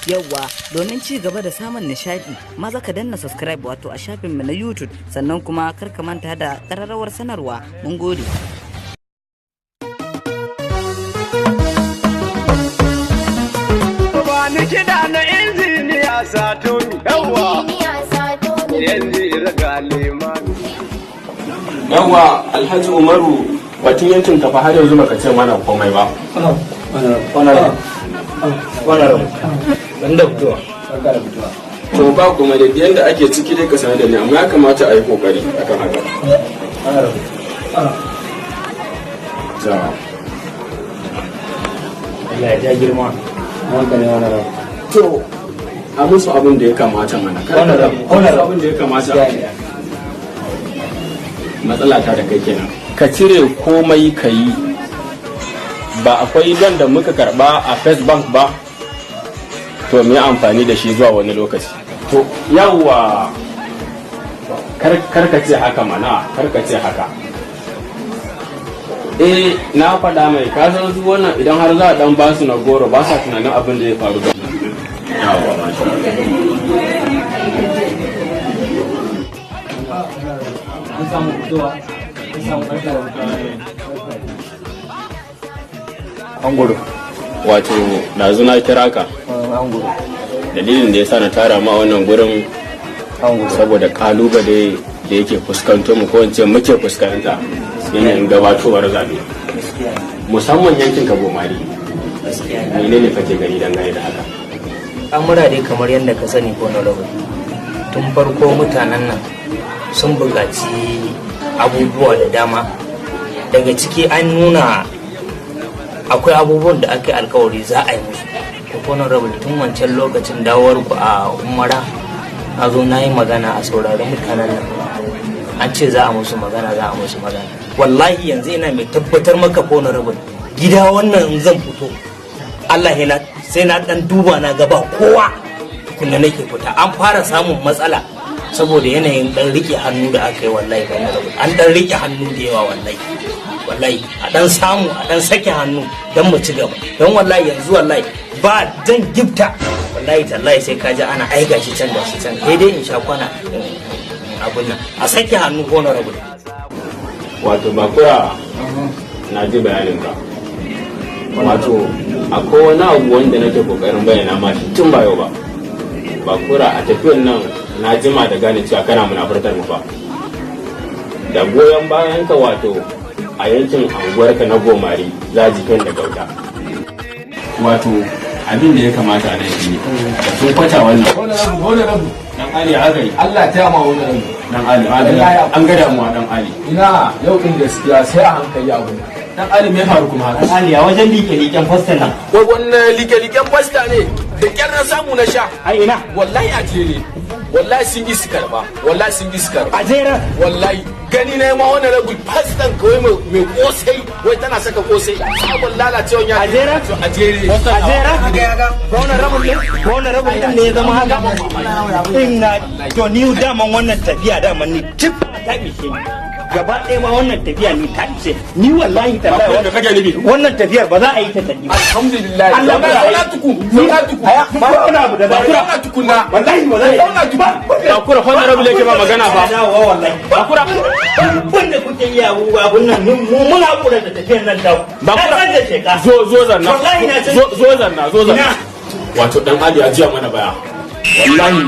Yawwa, domin ci gaba da samun nishadi maza ka danna subscribe wato a shafinmu na YouTube, sannan kuma kar ka manta da ƙararrawar sanarwa. Mun gode. Ni kiɗa na injiniya sato yawa yanzu raga limani. Yawa Alhaji Umaru, batun yankin kafa har yanzu baka ce mana komai ba. To ba kuma da yadda ake ciki dai ka sanar da ni, amma ya kamata a yi kokari akan haka. Allah ya ja girma. To a musu abin da ya kamata mana. Abin da ya kamata. Matsala ta da kai kenan. Ka cire komai ka yi. Ba akwai don da muka karba a First Bank ba, to mu yi amfani da shi zuwa wani lokaci. To yawwa, karkace haka mana, karkace haka. Na faɗa mai kasar su wannan idan har za a dan basu na goro ba sa tunanin abin da ya faru da yawwa. Angoro. Wato ɗazu na kira ka. Angoro. Dalilin da ya sa na tara ma wannan gurin saboda kalubale da yake fuskanto mu ko wance muke fuskanta yanayin gabatowar zabe, musamman yankin Kabomari. Menene kake gani dangane da haka? Amura dai kamar yadda ka sani ko na rabu. Tun farko mutanen nan sun buƙaci abubuwa da dama. Daga ciki an nuna akwai abubuwan da aka yi alkawari za a yi musu. Ko na rabu tun wancan lokacin dawowar ku a umara na zo na yi magana a saurari mutanen nan. An ce za a musu magana. Wallahi yanzu ina mai tabbatar maka ko na rabu gida wannan in zan fito Allah sai na dan duba na gaba kowa kunna nake fita. An fara samun matsala saboda yanayin dan rike hannu da aka yi. Wallahi an dan rike hannu da yawa. Wallahi a dan samu a dan sake hannu dan mu ci gaba. Don wallahi yanzu wallahi ba dan gifta wallahi tallahi sai kaji ana aiga shi can da shi can sai dai in sha kwana abun nan a sake hannu ko na rabu. Wato bakura na ji bayanin ka. Wato akwai wani abu wanda nake kokarin bayyana ma tun ba yau ba. Bakura a tafiyan nan na jima da gane cewa kana munafurtar mu fa. Da goyon bayan ka wato a yankin anguwarka na Gomari zajikin da Gauta. Wato abin da ya kamata na shi da sun kwata wannan wani rabu dan Ali aka yi Allah ta yama wani rabu dan Ali an ga damuwa dan Ali. Ina yau din gaskiya sai a hankali abu. Dan Ali me faru kuma haka? Dan Ali a wajen liƙe-liƙen fasta nan. Wai wannan liƙe-liƙen fasta ne da kyar na samu na sha. Ai ina Wallahi a jere. Wallahi sun yi su karba. Wallahi sun yi su karba. a jera. Wallahi gani na ma wani rabu fastan kawai mai kosai wai tana saka kosai sabon lalacewa ya A jere? a jere. A jera? Wannan rabin ne ya zama haka. Ina to ni daman wannan tafiya daman ni tip ta ishe ni. Gaba ɗaya ma wannan tafiya ni ta ishe ni wallahi tallahi wannan tafiyar ba za a yi ta tafi. Alhamdulillah. Allah ba ya ya tuku. Zauna tuku. ba wani abu da Zauna tukunna. wallahi ba za a yi. Zauna tuku. Bakura honorable yake ba magana fa. Bakura wanda kuke yi abun nan mu muna kura da tafiyar nan ta Bakura da sheka. zo zanna. Wallahi na ce Zo zanna. Wato dan Ali ya jiya mana baya. Wallahi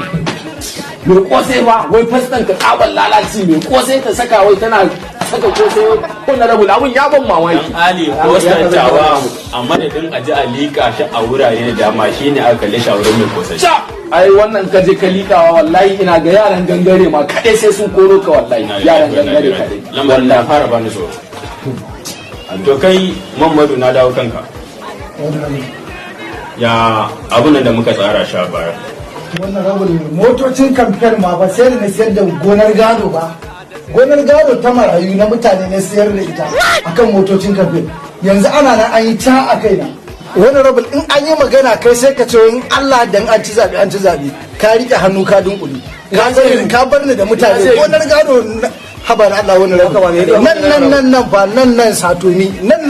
mai kosai ba wai fastan ka kaban lalaci mai kosai ta saka wai tana saka kosai ko na rabu abun ya ban mamaki. Ali kosantawa a madadin aji a liƙa shi a wurare da dama shine aka kalle shi a wurin mai kosai. Ai wannan ka je ka likawa wallahi ina ga yaran gangare ma kadai sai sun koro ka wallahi yaran gangare kadai. Lamarin na fara bani so. To kai Muhammadu na dawo kanka. Ya abun da muka tsara sha baya. Wannan rabin motocin kamfen ma ba sai da na siyar da gonar gado ba. Gonar gado ta marayu na mutane na siyar da ita akan motocin kamfen. Yanzu ana nan an yi ta a kaina. Wani rabin in an yi magana kai sai ka ce in Allah dan an ci zabe ka rike hannu ka dunkuli. Ka bar ni da mutane gonar gado habar Allah wani rabin nan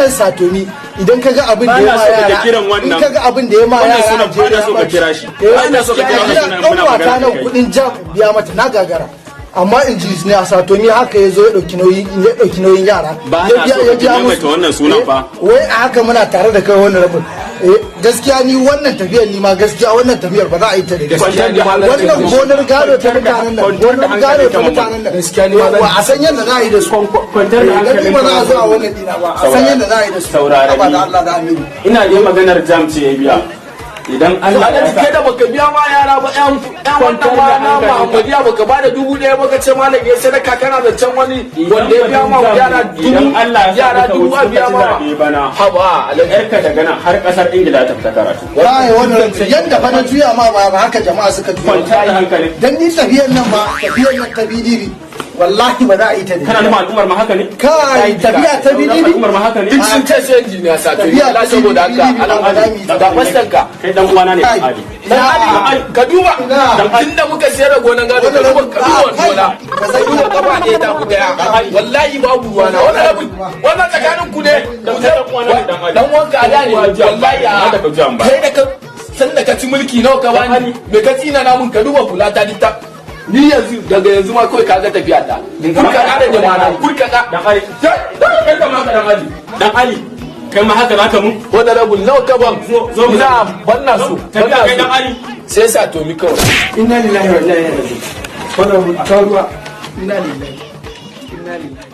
satomi idan kaga abin da ya ma yara in kaga abin da ya ma yara wannan so ka kira shi wannan so ka kira shi muna magana nan kudin jam biya mata na gagara amma in ji ne a sato ni haka ya zo ya dauki nauyin yara ba na so ka ji mai wannan sunan fa wai a haka muna tare da kai wannan rabin gaskiya ni wannan tafiyar ni ma gaskiya wannan tafiyar ba za a yi ta da gaskiya wannan gonar gado ta mutanen nan gonar gado ta mutanen nan gaskiya ni ba a san yadda za a yi da su kwantar da hankali ba za a zo a wannan dina ba a san yadda za a yi da su saurare ba da Allah da Aminu ina yi maganar jam ce ya biya idan Allah ya kai da baka biya ma yara ba ƴan wannan ma na Muhammadiya baka ba da 1000 baka ce malam ya sadaka kana da can wani wanda ya biya ma yara idan Allah ya yara dubu a biya ma bana haba yarka daga nan har kasar Ingila ta fita karatu wallahi wannan yanda fa na juya ma ba haka jama'a suka juya kwanta da hankali dan ni tafiyar nan ta bidibi wallahi ba za a yi ta kana nufin al'ummar ma haka ne kai tafiya ta bidibi al'ummar ma haka ne duk sun ce sai injiniya sa to Allah saboda haka al'amari ga fastanka kai dan uwana ne Ali ka duba tunda muka sayar da gonan gado ka duba gona ka sai duba gaba ne ta ku daya wallahi babu ruwana wannan tsakanin ku ne dan wanka da ne wallahi kai da ka san da ka ci mulki nawa ka bani me ka tsina na mun ka duba kula ta ditta ni yanzu daga yanzu ma kawai kaga tafiya ta kurka da ne ma na kurka da dan Ali kai da ma dan Ali kai ma haka zaka mun wanda rabul nawa ka ban zo ina banna su tafiya kai dan Ali sai sa to mi kawai inna lillahi wa inna ilaihi raji'un wannan ruwa inna lillahi